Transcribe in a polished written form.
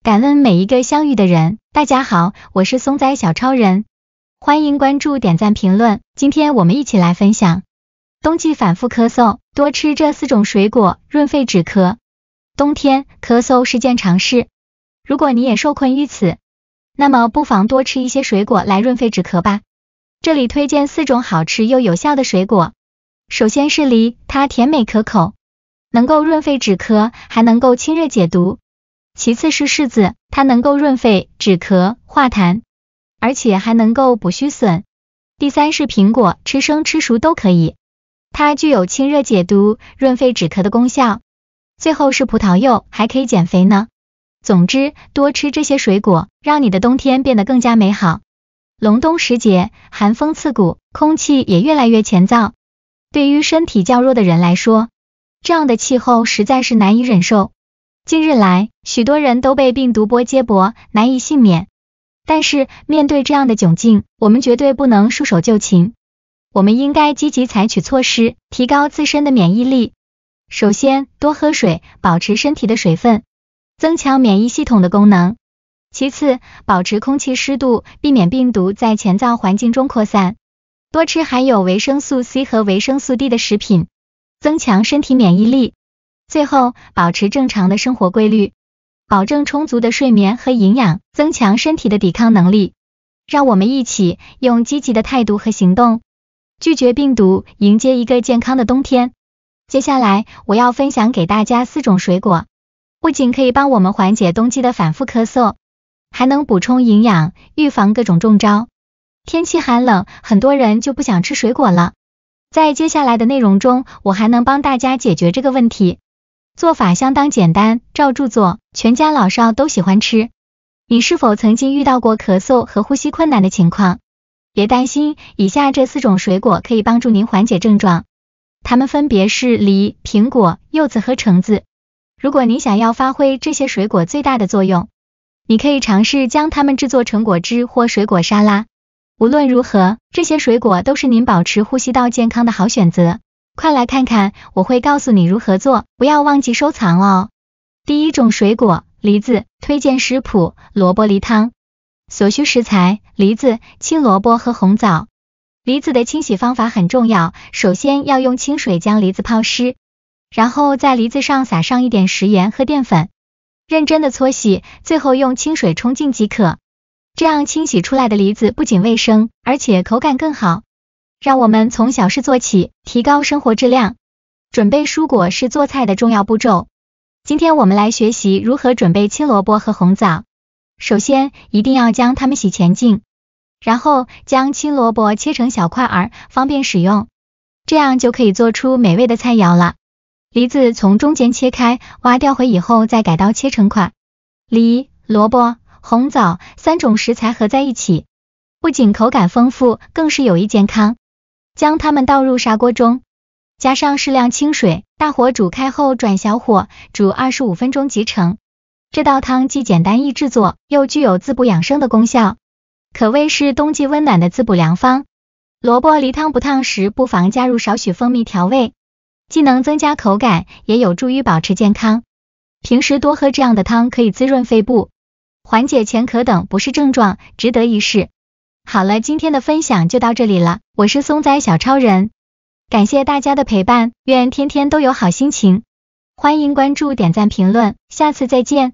感恩每一个相遇的人。大家好，我是松仔小超人，欢迎关注、点赞、评论。今天我们一起来分享，冬季反复咳嗽，多吃这4种水果润肺止咳。冬天咳嗽是件常事，如果你也受困于此，那么不妨多吃一些水果来润肺止咳吧。这里推荐4种好吃又有效的水果。首先是梨，它甜美可口，能够润肺止咳，还能够清热解毒。其次是柿子，它能够润肺止咳化痰，而且还能够补虚损。第三是苹果，吃生吃熟都可以，它具有清热解毒、润肺止咳的功效。最后是葡萄柚，还可以减肥呢。总之，多吃这些水果，让你的冬天变得更加美好。隆冬时节，寒风刺骨，空气也越来越乾燥。对于身体较弱的人来说，这样的气候实在是难以忍受。近日来，许多人都被病毒波揭脖，难以幸免。但是面对这样的窘境，我们绝对不能束手就擒。我们应该积极采取措施，提高自身的免疫力。首先，多喝水，保持身体的水分，增强免疫系统的功能。其次，保持空气湿度，避免病毒在乾燥环境中扩散。多吃含有维生素 C 和维生素 D 的食品，增强身体免疫力。最后，保持正常的生活规律，保证充足的睡眠和营养，增强身体的抵抗能力。让我们一起用积极的态度和行动，拒绝病毒，迎接一个健康的冬天。接下来，我要分享给大家4种水果，不仅可以帮我们缓解冬季的反复咳嗽，还能补充营养，预防各种中招。天气寒冷，很多人就不想吃水果了。在接下来的内容中，我还能帮大家解决这个问题。做法相当简单，照著做，全家老少都喜欢吃。你是否曾经遇到过咳嗽和呼吸困难的情况？别担心，以下这4种水果可以帮助您缓解症状。它们分别是梨、苹果、柚子和橙子。如果你想要发挥这些水果最大的作用，你可以尝试将它们制作成果汁或水果沙拉。无论如何，这些水果都是您保持呼吸道健康的好选择。快来看看，我会告诉你如何做，不要忘记收藏哦。第1种水果，梨子，推荐食谱：萝卜梨汤。所需食材：梨子、青萝卜和红枣。梨子的清洗方法很重要，首先要用清水将梨子泡湿，然后在梨子上撒上一点食盐和淀粉，认真的搓洗，最后用清水冲净即可。这样清洗出来的梨子不仅卫生，而且口感更好。让我们从小事做起，提高生活质量。准备蔬果是做菜的重要步骤。今天我们来学习如何准备青萝卜和红枣。首先，一定要将它们洗乾净，然后将青萝卜切成小块儿，方便使用。这样就可以做出美味的菜肴了。梨子从中间切开，挖掉回以后再改刀切成块。梨、萝卜、红枣3种食材合在一起，不仅口感丰富，更是有益健康。将它们倒入砂锅中，加上适量清水，大火煮开后转小火，煮25分钟即成。这道汤既简单易制作，又具有滋补养生的功效，可谓是冬季温暖的滋补良方。萝卜梨汤不烫时，不妨加入少许蜂蜜调味，既能增加口感，也有助于保持健康。平时多喝这样的汤可以滋润肺部，缓解前咳等不适症状，值得一试。好了，今天的分享就到这里了，我是松仔小超人，感谢大家的陪伴，愿天天都有好心情。欢迎关注、点赞、评论，下次再见。